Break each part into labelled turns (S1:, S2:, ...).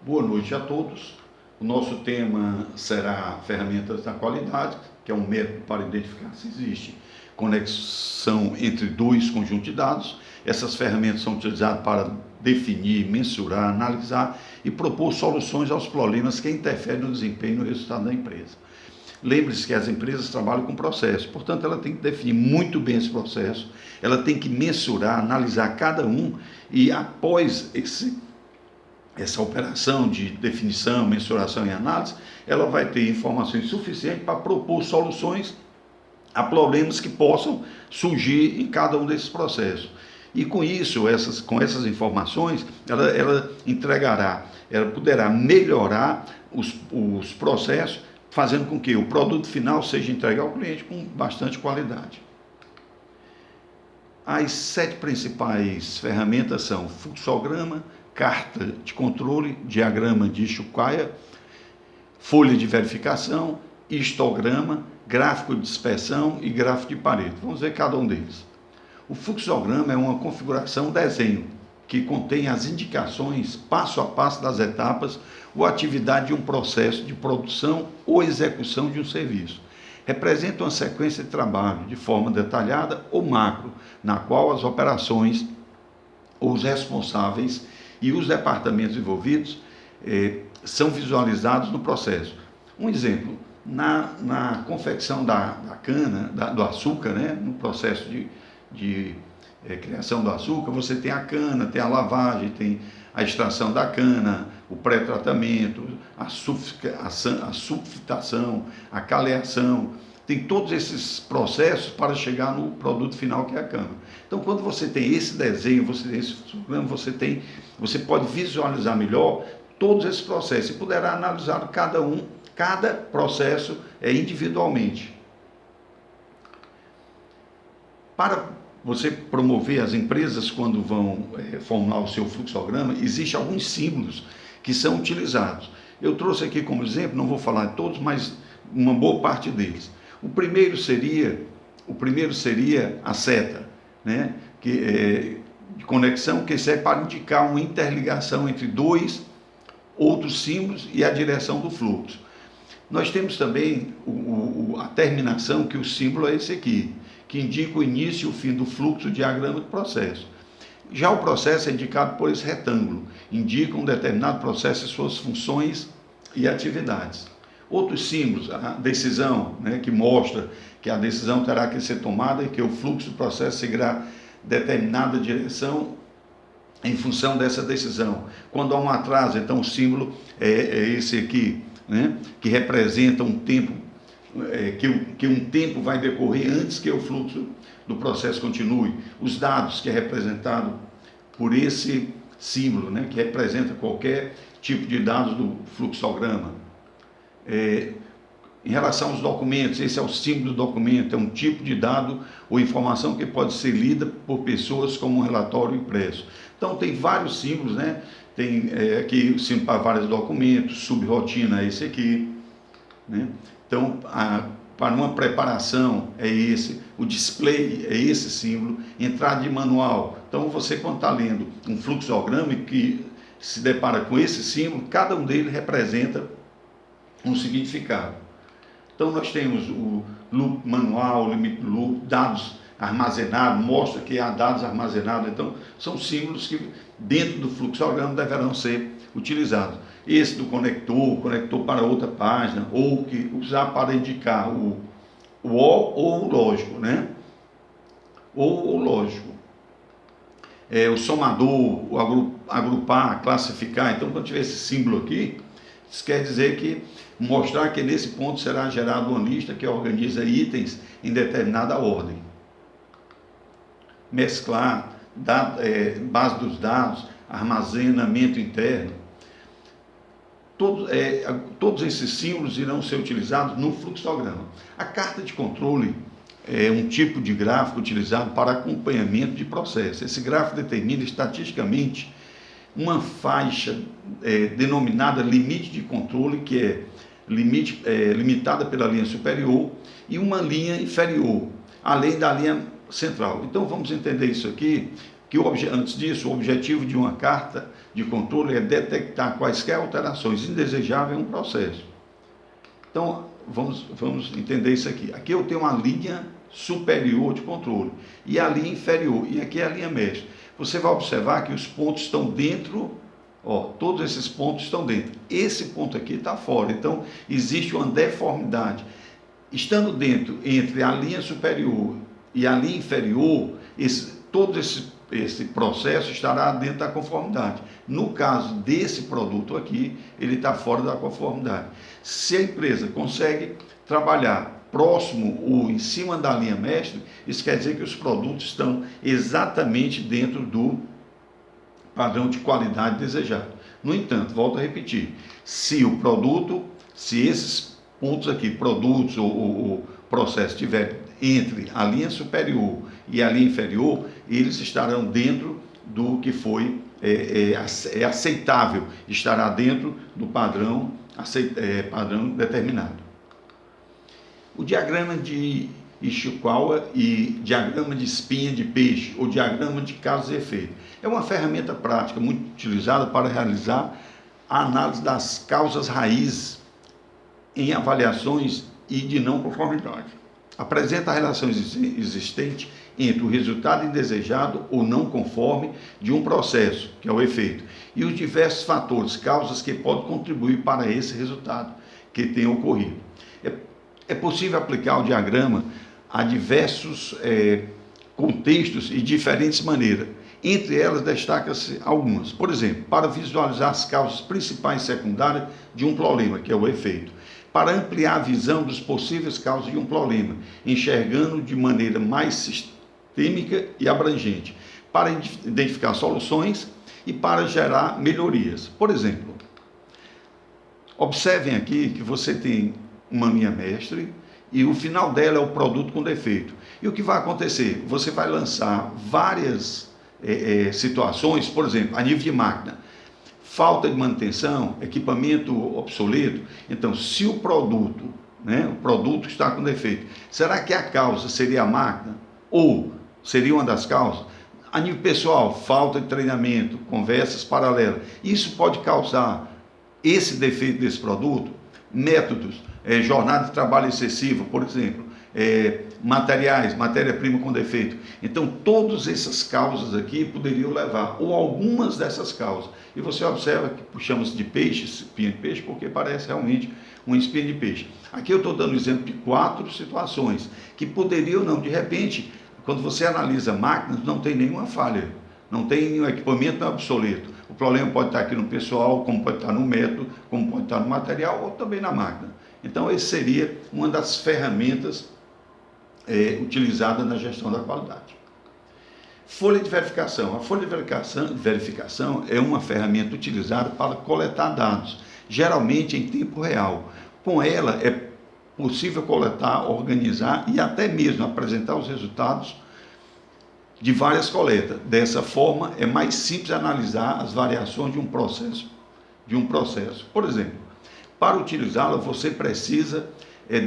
S1: Boa noite a todos. O nosso tema será ferramentas da qualidade, que é um método para identificar se existe conexão entre dois conjuntos de dados. Essas ferramentas são utilizadas para definir, mensurar, analisar e propor soluções aos problemas que interferem no desempenho e no resultado da empresa. Lembre-se que as empresas trabalham com processo, portanto, ela tem que definir muito bem esse processo, ela tem que mensurar, analisar cada um e, após essa operação de definição, mensuração e análise, ela vai ter informações suficientes para propor soluções a problemas que possam surgir em cada um desses processos. E com isso, com essas informações, ela poderá melhorar os processos, fazendo com que o produto final seja entregue ao cliente com bastante qualidade. As 7 principais ferramentas são fluxograma, carta de controle, diagrama de Shukaia, folha de verificação, histograma, gráfico de dispersão e gráfico de Pareto. Vamos ver cada um deles. O fluxograma é uma configuração desenho que contém as indicações passo a passo das etapas ou atividade de um processo de produção ou execução de um serviço. Representa uma sequência de trabalho de forma detalhada ou macro, na qual as operações, os responsáveis e os departamentos envolvidos são visualizados no processo. Um exemplo, na confecção da cana, do açúcar, né, no processo de criação do açúcar, você tem a cana, tem a lavagem, tem a extração da cana, o pré-tratamento, a sulfitação, a caleação, tem todos esses processos para chegar no produto final, que é a cana. Então, quando você tem esse desenho, você tem esse programa, você pode visualizar melhor todos esses processos e poderá analisar cada processo individualmente. Para você promover as empresas quando vão formular o seu fluxograma, existem alguns símbolos que são utilizados. Eu trouxe aqui como exemplo, não vou falar de todos, mas uma boa parte deles. O primeiro seria a seta, né, de conexão, que serve para indicar uma interligação entre dois outros símbolos e a direção do fluxo. Nós temos também a terminação, que o símbolo é esse aqui, que indica o início e o fim do fluxo, diagrama do processo. Já o processo é indicado por esse retângulo, indica um determinado processo e suas funções e atividades. Outros símbolos, a decisão, né, que mostra que a decisão terá que ser tomada e que o fluxo do processo seguirá determinada direção em função dessa decisão. Quando há um atraso, então o símbolo é esse aqui, né, que representa um tempo, que um tempo vai decorrer antes que o fluxo do processo continue. Os dados, que é representado por esse símbolo, né, que representa qualquer tipo de dados do fluxograma. Em relação aos documentos, esse é o símbolo do documento, é um tipo de dado ou informação que pode ser lida por pessoas como um relatório impresso. Então tem vários símbolos, né? Tem aqui o símbolo para vários documentos, subrotina é esse aqui, né? Então, para uma preparação é esse, o display é esse símbolo, entrada de manual. Então você, quando está lendo um fluxograma que se depara com esse símbolo, cada um deles representa um significado. Então nós temos o loop manual, o limite loop, dados armazenados, mostra que há dados armazenados. Então são símbolos que dentro do fluxograma deverão ser utilizados. Esse do conector para outra página, ou que usar para indicar o ou o lógico, né? Ou o lógico. O somador, o agrupar, classificar. Então quando tiver esse símbolo aqui, isso quer dizer que mostrar que nesse ponto será gerada uma lista que organiza itens em determinada ordem. Mesclar, base dos dados, armazenamento interno. Todos esses símbolos irão ser utilizados no fluxograma. A carta de controle é um tipo de gráfico utilizado para acompanhamento de processo. Esse gráfico determina estatisticamente uma faixa denominada limite de controle, que é limitada pela linha superior, e uma linha inferior, além da linha central. Então vamos entender isso aqui antes disso, o objetivo de uma carta de controle é detectar quaisquer alterações indesejáveis em um processo. Então, vamos entender isso aqui. Aqui eu tenho uma linha superior de controle e a linha inferior, e aqui é a linha mestre. Você vai observar que os pontos estão dentro, todos esses pontos estão dentro. Esse ponto aqui está fora, então existe uma deformidade. Estando dentro, entre a linha superior e a linha inferior, todo esse processo estará dentro da conformidade. No caso desse produto aqui, ele está fora da conformidade. Se a empresa consegue trabalhar próximo ou em cima da linha mestre, isso quer dizer que os produtos estão exatamente dentro do padrão de qualidade desejado. No entanto, volto a repetir, se esses pontos aqui, produtos ou processo estiver entre a linha superior e a linha inferior, eles estarão dentro do que foi aceitável, estará dentro do padrão determinado. O diagrama de Ishikawa e diagrama de espinha de peixe, ou diagrama de causa e efeito, é uma ferramenta prática muito utilizada para realizar a análise das causas raízes em avaliações e de não conformidade. Apresenta a relação existente entre o resultado indesejado ou não conforme de um processo, que é o efeito, e os diversos fatores, causas que podem contribuir para esse resultado que tenha ocorrido. É possível aplicar o diagrama a diversos contextos e diferentes maneiras. Entre elas, destaca-se algumas. Por exemplo, para visualizar as causas principais e secundárias de um problema, que é o efeito. Para ampliar a visão dos possíveis causas de um problema, enxergando de maneira mais sistêmica e abrangente. Para identificar soluções e para gerar melhorias. Por exemplo, observem aqui que você tem uma linha mestre e o final dela é o produto com defeito. E o que vai acontecer? Você vai lançar várias situações, por exemplo, a nível de máquina, falta de manutenção, equipamento obsoleto. Então, se o produto está com defeito, será que a causa seria a máquina? Ou seria uma das causas? A nível pessoal, falta de treinamento, conversas paralelas. Isso pode causar esse defeito desse produto? Métodos, jornada de trabalho excessiva, por exemplo, materiais, matéria-prima com defeito. Então, todas essas causas aqui poderiam levar, ou algumas dessas causas. E você observa que puxamos de peixe, espinha de peixe, porque parece realmente uma espinha de peixe. Aqui eu estou dando exemplo de 4 situações que poderiam não, de repente, quando você analisa máquinas, não tem nenhuma falha, não tem nenhum equipamento obsoleto. O problema pode estar aqui no pessoal, como pode estar no método, como pode estar no material ou também na máquina. Então, essa seria uma das ferramentas utilizada na gestão da qualidade. Folha de verificação. A folha de verificação é uma ferramenta utilizada para coletar dados, geralmente em tempo real. Com ela é possível coletar, organizar e até mesmo apresentar os resultados de várias coletas. Dessa forma, é mais simples analisar as variações de um processo. Por exemplo, para utilizá-la, você precisa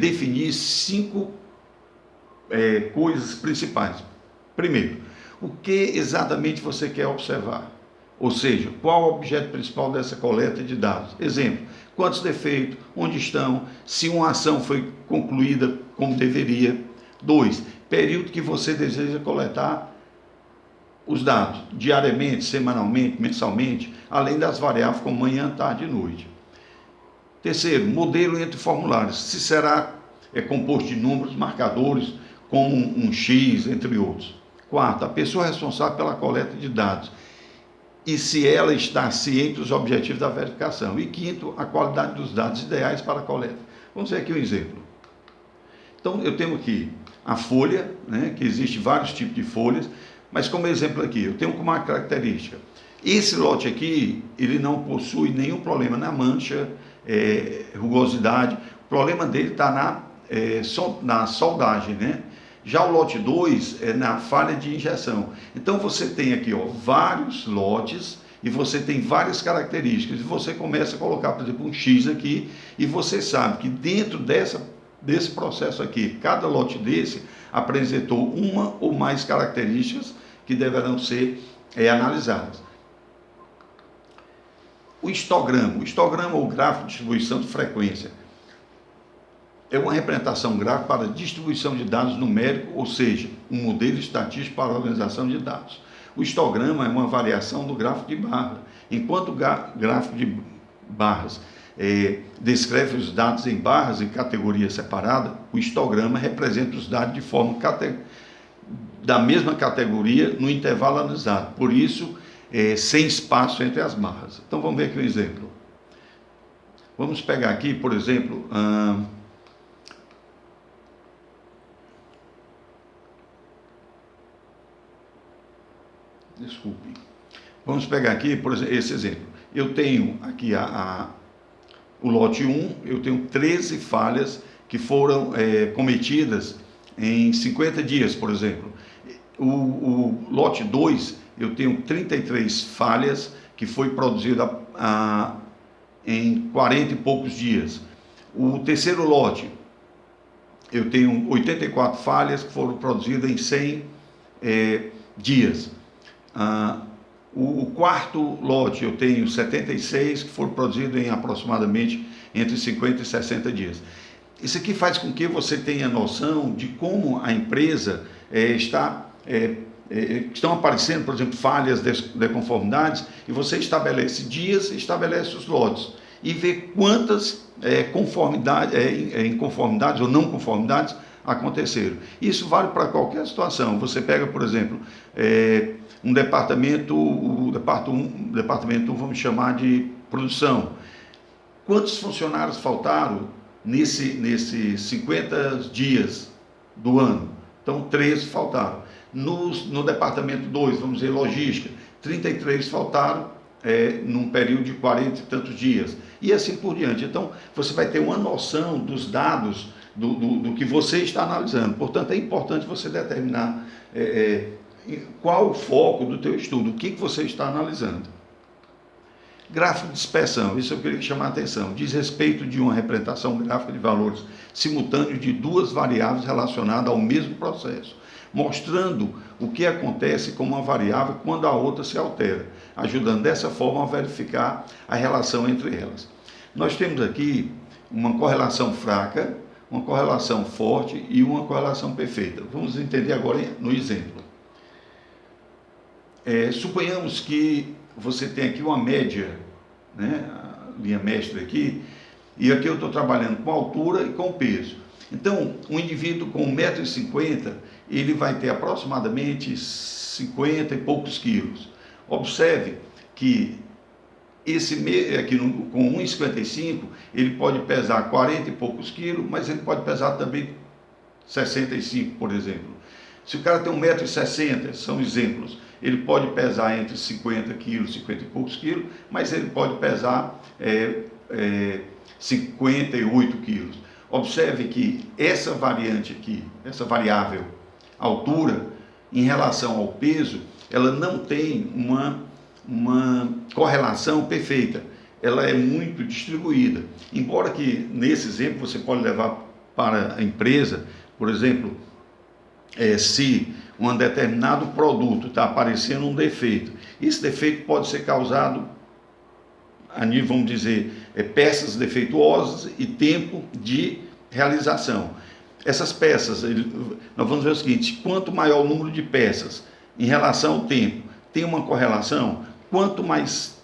S1: definir 5 coisas principais. Primeiro, o que exatamente você quer observar? Ou seja, qual o objeto principal dessa coleta de dados? Exemplo, quantos defeitos, onde estão, se uma ação foi concluída como deveria. 2, período que você deseja coletar os dados, diariamente, semanalmente, mensalmente, além das variáveis como manhã, tarde e noite. Terceiro, modelo entre formulários, se será composto de números, marcadores, como um X, entre outros. 4, a pessoa responsável pela coleta de dados e se ela está ciente dos objetivos da verificação. E 5, a qualidade dos dados ideais para a coleta. Vamos ver aqui um exemplo. Então, eu tenho aqui a folha, que existe vários tipos de folhas, mas como exemplo aqui, eu tenho como uma característica, esse lote aqui, ele não possui nenhum problema na mancha, rugosidade, o problema dele está na soldagem, Já o lote 2 é na falha de injeção. Então você tem aqui vários lotes e você tem várias características. E você começa a colocar, por exemplo, um X aqui e você sabe que dentro desse processo aqui, cada lote desse apresentou uma ou mais características que deverão ser analisadas. O histograma ou gráfico de distribuição de frequência, é uma representação gráfica para distribuição de dados numéricos, ou seja, um modelo estatístico para a organização de dados. O histograma é uma variação do gráfico de barra. Enquanto o gráfico de barras descreve os dados em barras e categorias separadas, o histograma representa os dados de forma da mesma categoria no intervalo analisado. Por isso, sem espaço entre as barras. Então vamos ver aqui um exemplo. Vamos pegar aqui, por exemplo, desculpe. Vamos pegar aqui, por exemplo, esse exemplo. Eu tenho aqui o lote 1, eu tenho 13 falhas que foram cometidas em 50 dias, por exemplo. O lote 2, eu tenho 33 falhas que foi produzida em 40 e poucos dias. O terceiro lote, eu tenho 84 falhas que foram produzidas em 100 dias. O quarto lote, eu tenho 76 que foram produzidos em aproximadamente entre 50 e 60 dias. Isso aqui faz com que você tenha noção de como a empresa estão aparecendo, por exemplo, falhas, desconformidades, e você estabelece dias, estabelece os lotes, e vê quantas inconformidades ou não conformidades aconteceram. Isso vale para qualquer situação. Você pega, por exemplo, um departamento, o departamento, vamos chamar de produção. Quantos funcionários faltaram nesses 50 dias do ano? Então, 13 faltaram. No departamento 2, vamos dizer, logística, 33 faltaram num período de 40 e tantos dias. E assim por diante. Então, você vai ter uma noção dos dados do que você está analisando. Portanto, é importante você determinar qual o foco do teu estudo, o que você está analisando. Gráfico de dispersão, isso eu queria chamar a atenção, diz respeito de uma representação gráfica de valores simultâneos de duas variáveis relacionadas ao mesmo processo, mostrando o que acontece com uma variável quando a outra se altera, ajudando dessa forma a verificar a relação entre elas. Nós temos aqui uma correlação fraca, uma correlação forte e uma correlação perfeita. Vamos entender agora no exemplo. Suponhamos que você tem aqui uma média, né, a linha mestra aqui, e aqui eu estou trabalhando com altura e com peso. Então, um indivíduo com 1,50 m, ele vai ter aproximadamente 50 e poucos quilos. Observe que esse aqui com 1,55 m, ele pode pesar 40 e poucos quilos, mas ele pode pesar também 65, por exemplo. Se o cara tem 1,60 m, são exemplos, ele pode pesar entre 50 quilos, 50 e poucos quilos, mas ele pode pesar 58 quilos. Observe que essa variante aqui, essa variável altura, em relação ao peso, ela não tem uma correlação perfeita. Ela é muito distribuída. Embora que, nesse exemplo, você pode levar para a empresa, por exemplo, se um determinado produto está aparecendo um defeito, esse defeito pode ser causado a nível, vamos dizer, peças defeituosas e tempo de realização. Essas peças, nós vamos ver o seguinte: quanto maior o número de peças em relação ao tempo, tem uma correlação. Quanto mais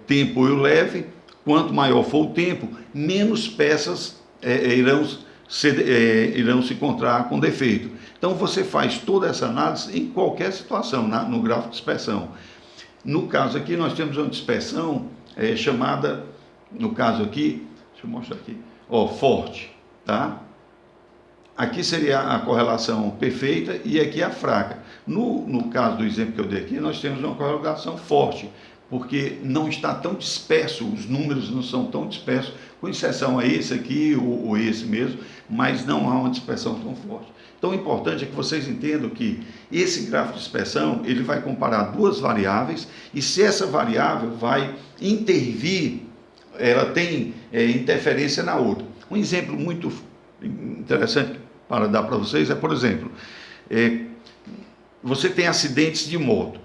S1: tempo eu leve, quanto maior for o tempo, menos peças irão se encontrar com defeito. Então você faz toda essa análise em qualquer situação, no gráfico de dispersão. No caso aqui, nós temos uma dispersão chamada, no caso aqui, deixa eu mostrar aqui, forte, tá? Aqui seria a correlação perfeita e aqui a fraca. No caso do exemplo que eu dei aqui, nós temos uma correlação forte, porque não está tão disperso, os números não são tão dispersos, com exceção a esse aqui ou esse mesmo, mas não há uma dispersão tão forte. Então, o importante é que vocês entendam que esse gráfico de dispersão, ele vai comparar duas variáveis, e se essa variável vai intervir, ela tem interferência na outra. Um exemplo muito interessante para dar para vocês por exemplo, você tem acidentes de moto.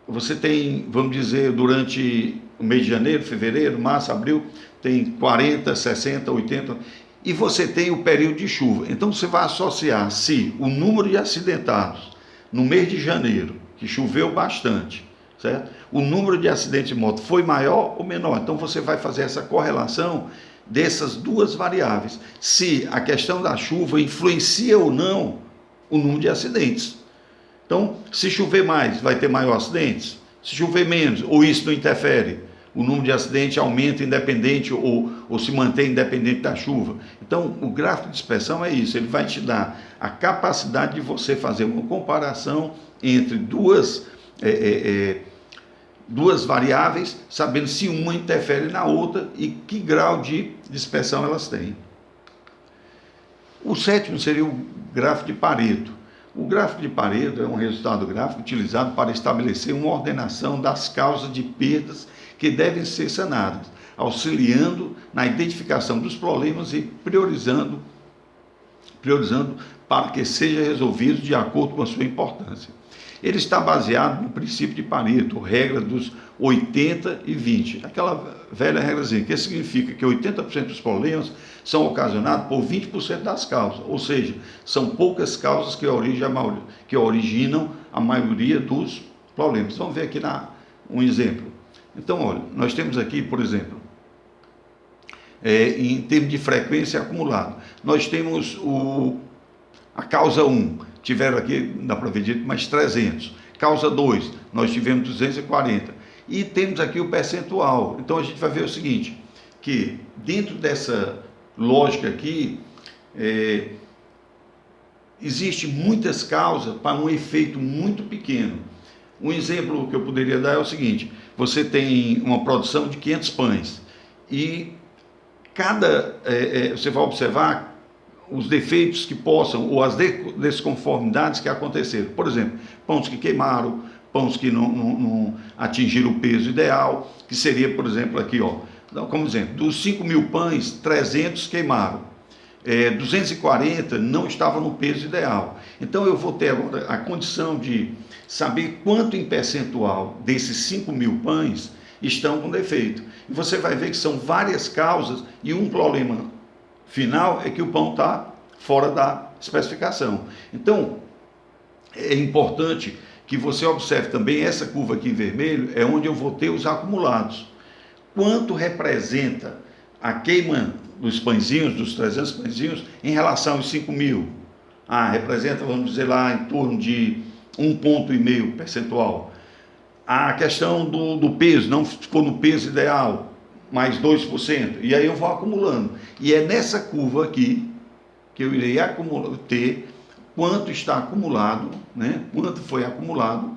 S1: Você tem, vamos dizer, durante o mês de janeiro, fevereiro, março, abril, tem 40, 60, 80, e você tem o período de chuva. Então você vai associar se o número de acidentados no mês de janeiro, que choveu bastante, certo? O número de acidentes de moto foi maior ou menor. Então você vai fazer essa correlação dessas duas variáveis. Se a questão da chuva influencia ou não o número de acidentes. Então, se chover mais, vai ter maior acidentes. Se chover menos, ou isso não interfere, o número de acidentes aumenta independente ou se mantém independente da chuva. Então, o gráfico de dispersão é isso, ele vai te dar a capacidade de você fazer uma comparação entre duas variáveis, sabendo se uma interfere na outra e que grau de dispersão elas têm. O sétimo seria o gráfico de Pareto. O gráfico de Pareto é um resultado gráfico utilizado para estabelecer uma ordenação das causas de perdas que devem ser sanadas, auxiliando na identificação dos problemas e priorizando para que sejam resolvidos de acordo com a sua importância. Ele está baseado no princípio de Pareto, regra dos 80 e 20. Aquela velha regrazinha, que significa que 80% dos problemas são ocasionados por 20% das causas, ou seja, são poucas causas que originam a maioria dos problemas. Vamos ver aqui um exemplo. Então, olha, nós temos aqui, por exemplo, em termos de frequência acumulada, nós temos a causa 1, tiveram aqui, dá para ver direito, mais 300. Causa 2, nós tivemos 240. E temos aqui o percentual. Então a gente vai ver o seguinte, que dentro dessa lógica aqui, existe muitas causas para um efeito muito pequeno. Um exemplo que eu poderia dar é o seguinte, você tem uma produção de 500 pães e você vai observar os defeitos que possam, ou as desconformidades que aconteceram. Por exemplo, pães que queimaram, pães que não atingiram o peso ideal, que seria, por exemplo, aqui, ó, como exemplo, dos 5.000 pães, 300 queimaram, 240 não estavam no peso ideal. Então eu vou ter agora a condição de saber quanto em percentual desses 5.000 pães estão com defeito. E você vai ver que são várias causas e um problema final é que o pão está fora da especificação. Então, é importante que você observe também essa curva aqui em vermelho, é onde eu vou ter os acumulados. Quanto representa a queima dos pãezinhos, dos 300 pãezinhos, em relação aos 5.000? Representa, vamos dizer lá, em torno de 1,5 ponto percentual. A questão do peso, não ficou no peso ideal, mais 2%, e aí eu vou acumulando. E é nessa curva aqui que eu irei ter quanto está acumulado, né? Quanto foi acumulado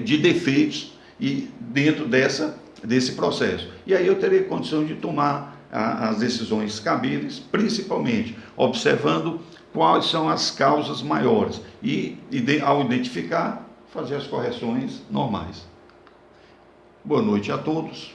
S1: de defeitos e dentro desse processo. E aí eu terei condição de tomar as decisões cabíveis, principalmente observando quais são as causas maiores e ao identificar, fazer as correções normais. Boa noite a todos.